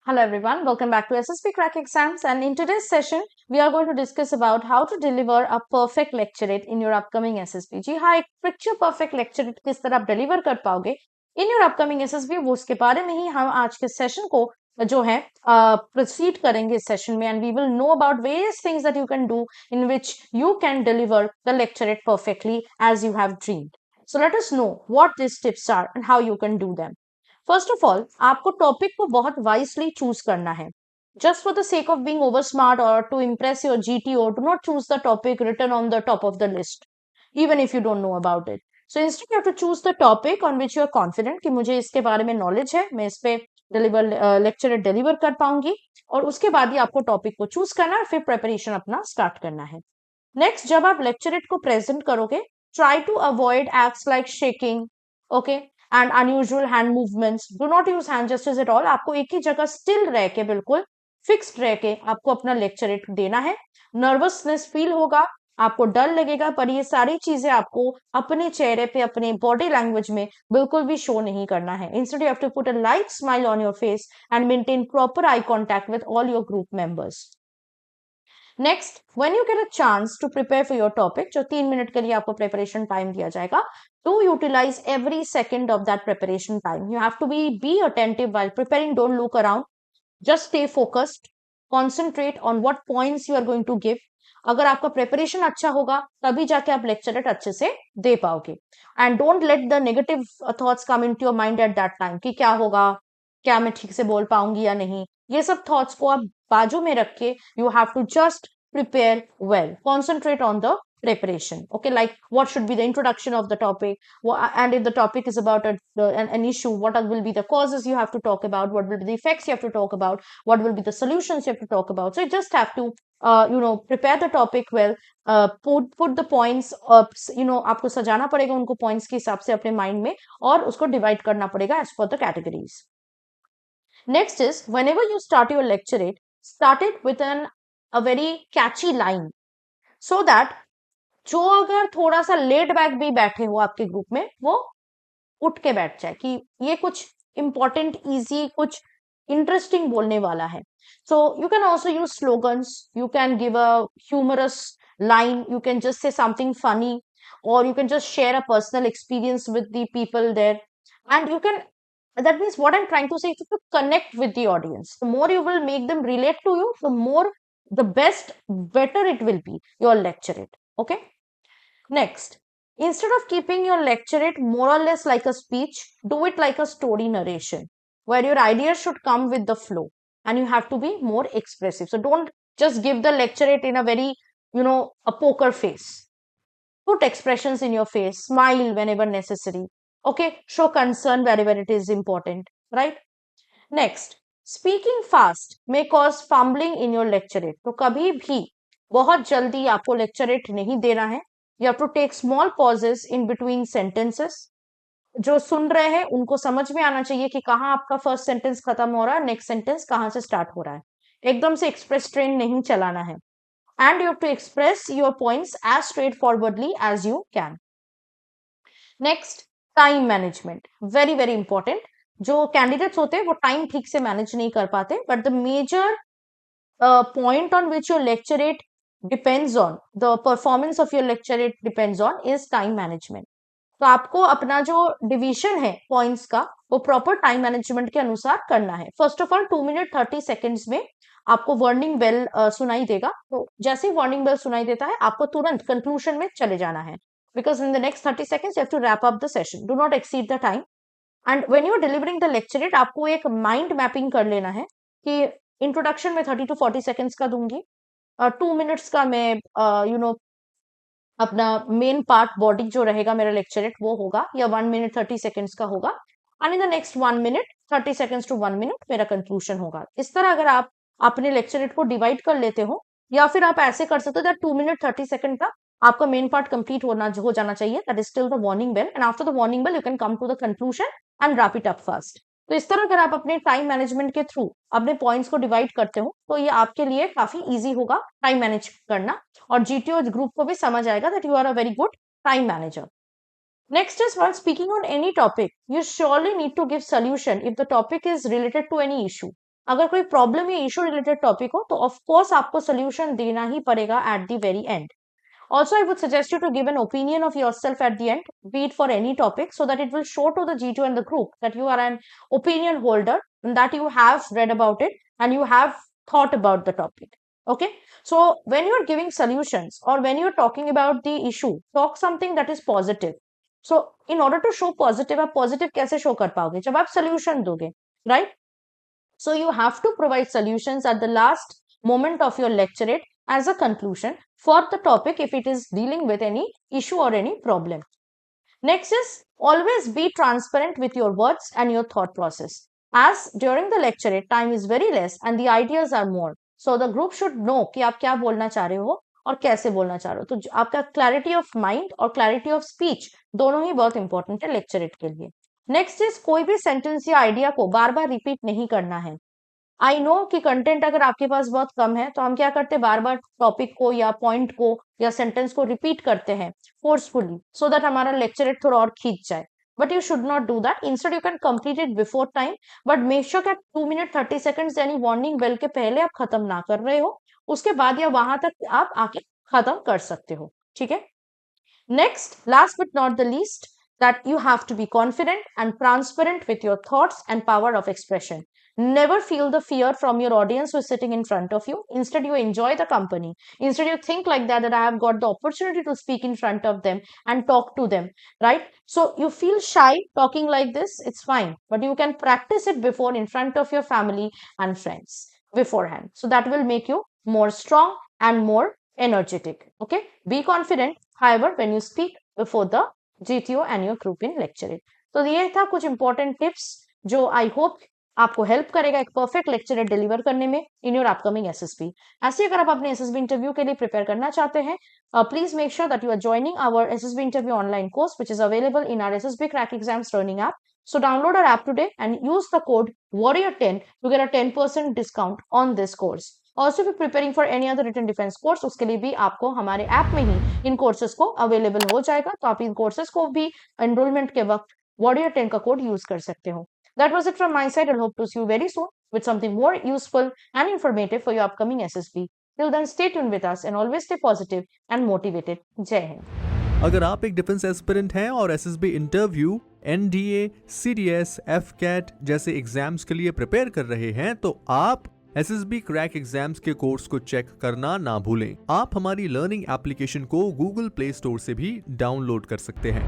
Hello everyone, welcome back to SSP Crack Exams, and in today's session we are going to discuss about how to deliver a perfect lecturate in your upcoming SSP. जी हाँ, एक picture perfect lecturate किस तरह आप deliver कर पाओगे in your upcoming SSP, वो उसके बारे में ही हम आज के सेशन को जो है proceed करेंगे इस सेशन में, and we will know about various things that you can do in which you can deliver the lecturate perfectly as you have dreamed. So let us know what these tips are and how you can do them. First of all आपको topic को बहुत wisely choose करना है. Just for the sake of being over smart और to impress your GTO, do not choose the topic written on the top of the list even if you don't know about it. So instead you have to choose the topic on which you are confident कि मुझे इसके बारे में knowledge है, मैं इस पे lecture deliver कर पाऊंगी, और उसके बाद ही आपको टॉपिक को चूज करना है, फिर प्रेपरेशन अपना स्टार्ट करना है. नेक्स्ट, जब आप लेक्चरेट को प्रेजेंट करोगे, try to avoid acts like shaking, okay, and unusual hand movements. Do not use hand gestures at all. आपको एक ही जगह स्टिल रह के, बिल्कुल फिक्स्ड रह के आपको अपना लेक्चरेट देना है. नर्वसनेस फील होगा, आपको डर लगेगा, पर ये सारी चीजें आपको अपने चेहरे पे, अपने बॉडी लैंग्वेज में बिल्कुल भी शो नहीं करना है. Instead you have to put a light smile on your face and maintain proper eye contact with all your group members. Next, when you get a chance to prepare for your topic, जो 3 minute के लिए आपको preparation time दिया जाएगा, to utilise every second of that preparation time. You have to be attentive while preparing. Don't look around, just stay focused, concentrate on what points you are going to give. अगर आपका preparation अच्छा होगा तभी जाके आप lecturette अच्छे से दे पाओगे. And don't let the negative thoughts come into your mind at that time कि क्या होगा, क्या मैं ठीक से बोल पाऊंगी या नहीं. ये सब थॉट्स को आप बाजू में रख के you have to just prepare well, concentrate on the preparation, okay, like what should be the introduction of the topic, and if the topic is about an issue, what will be the causes you have to talk about, what will be the effects you have to talk about, what will be the solutions you have to talk about. So you just have to prepare the topic well, put the points up, आपको सजाना पड़ेगा उनको points के हिसाब से अपने mind में, और उसको divide करना पड़ेगा as per the categories. Next is, whenever you start your lecturate, start it with a very catchy line, so that जो अगर थोड़ा सा लेट बैक भी बैठे हो आपके ग्रुप में, वो उठ के बैठ जाए कि ये कुछ इंपॉर्टेंट, इजी, कुछ इंटरेस्टिंग बोलने वाला है. So you can also use slogans, you can give a humorous line, you can just say something funny, or you can just share a personal experience with the people there, and you can, that means what I'm trying to say is to connect with the audience. The more you will make them relate to you, the better it will be your lecturate. Okay. Next, instead of keeping your lecturate more or less like a speech, do it like a story narration, where your ideas should come with the flow and you have to be more expressive. So don't just give the lecturate in a very, a poker face. Put expressions in your face, smile whenever necessary. Okay, show concern wherever it is important, right? Next, speaking fast may cause fumbling in your lecturate. तो कभी भी बहुत जल्दी आपको lecturate नहीं देना है. You have to take small pauses in between sentences. जो सुन रहे हैं उनको समझ में आना चाहिए कि कहाँ आपका फर्स्ट सेंटेंस खत्म हो रहा है, नेक्स्ट सेंटेंस कहाँ से स्टार्ट हो रहा है. एकदम से एक्सप्रेस ट्रेन नहीं चलाना है. And you have to express your points as straightforwardly as you can. Next, time management. Very, very important. जो कैंडिडेट्स होते हैं वो टाइम ठीक से मैनेज नहीं कर पाते, but the major point on which your lecturette depends on, the performance of your lecturette depends on, is time management. तो आपको अपना जो डिवीजन है पॉइंट्स का, वो प्रॉपर टाइम मैनेजमेंट के अनुसार करना है. First of all 2 minute 30 seconds में आपको वार्निंग बेल सुनाई देगा. तो जैसे ही वार्निंग बेल सुनाई देता है, आपको तुरंत कंक्लूजन में चले जाना है, because in the next 30 seconds you have to wrap up the session. Do not exceed the time. And when you are delivering the lecturate, आपको एक mind mapping कर लेना है कि इंट्रोडक्शन में 30 to 40 सेकेंड्स का दूंगी, 2 मिनट्स का मैं अपना मेन पार्ट बॉडी जो रहेगा मेरा लेक्चरेट वो होगा, या 1 मिनट 30 सेकेंड्स का होगा, and in the next 1 minute 30 seconds to 1 minute मेरा कंक्लूजन होगा. इस तरह अगर आप अपने लेक्चरेट को डिवाइड कर लेते हो, या फिर आप ऐसे कर सकते हो दैट 2 मिनट 30 सेकेंड का आपका मेन पार्ट कंप्लीट हो जाना चाहिए, that is still the warning bell, and after the warning bell you can come to the conclusion and wrap it up fast. तो इस तरह अगर आप अपने टाइम मैनेजमेंट के थ्रू अपने पॉइंट्स को डिवाइड करते हो, तो ये आपके लिए काफी इजी होगा टाइम मैनेज करना, और जीटीओ ग्रुप को भी समझ आएगा that you are a very good time manager. Next is, while speaking on any topic, you surely need to give solution if the topic is related to any issue. अगर कोई problem या issue related topic हो तो of course आपको solution देना ही पड़ेगा at the very and. Also, I would suggest you to give an opinion of yourself at the end, be it for any topic, so that it will show to the G2 and the group that you are an opinion holder and that you have read about it and you have thought about the topic. Okay. So when you're giving solutions or when you're talking about the issue, talk something that is positive. So in order to show positive, आप positive कैसे show कर पाओगे? जब आप solution दोगे, right? So you have to provide solutions at the last moment of your lecturate as a conclusion for the topic if it is dealing with any issue or any problem. Next is always be transparent with your words and your thought process. As during the lecturate, time is very less and the ideas are more. So the group should know कि आप क्या बोलना चाह रहे हो और कैसे बोलना चाह रहे हो. तो आपका क्लैरिटी ऑफ माइंड और क्लैरिटी ऑफ स्पीच दोनों ही बहुत इंपॉर्टेंट है लेक्चरेट के लिए. नेक्स्ट इज कोई भी सेंटेंस या आइडिया को बार बार रिपीट नहीं करना है. आई नो कि कंटेंट अगर आपके पास बहुत कम है तो हम क्या करते हैं बार बार टॉपिक को या पॉइंट को या सेंटेंस को रिपीट करते हैं फोर्सफुली सो दैट हमारा लेक्चरेट थोड़ा और खींच जाए. But you should not do that. Instead you can complete it before time but make sure that 2 minute 30 seconds यानी वार्निंग बेल के पहले आप खत्म ना कर रहे हो. उसके बाद या वहां तक आप आके खत्म कर सकते हो. ठीक है. Next, last but not the least, that you have to be confident and transparent with your thoughts and power of expression. Never feel the fear from your audience who is sitting in front of you. Instead, you enjoy the company. Instead, you think like that I have got the opportunity to speak in front of them and talk to them, right? So you feel shy talking like this, it's fine. But you can practice it before in front of your family and friends beforehand. So that will make you more strong and more energetic. Okay? Be confident, however, when you speak before the GTO and your group in lecture. तो ये था कुछ important tips जो I hope आपको help करेगा एक perfect lecture deliver करने में इन योर अपकमिंग एसएसबी. ऐसे अगर आप अपने एसएसबी इंटरव्यू के लिए प्रिपेयर करना चाहते हैं please make sure that you are joining our SSB interview online course which is available in our SSB crack exams learning app. So download our app today and use the code warrior10 to get a 10% discount on this course. Also, if you're preparing for any other written defense course, उसके लिए भी आपको हमारे app में ही इन courses को available हो जाएगा. तो आप इन कोर्सेज को भी एनरोलमेंट के वक्त warrior10 का कोड यूज कर सकते हो. That was it from my side. I hope to see you very soon with something more useful and informative for your upcoming SSB. Till then, stay tuned with us and always stay positive and motivated. जय हिंद. अगर आप एक defence aspirant हैं और SSB interview, NDA, CDS, AFCAT जैसे exams के लिए prepare कर रहे हैं तो आप एसएसबी क्रैक एग्जाम्स के कोर्स को चेक करना ना भूलें. आप हमारी लर्निंग एप्लीकेशन को गूगल प्ले स्टोर से भी डाउनलोड कर सकते हैं.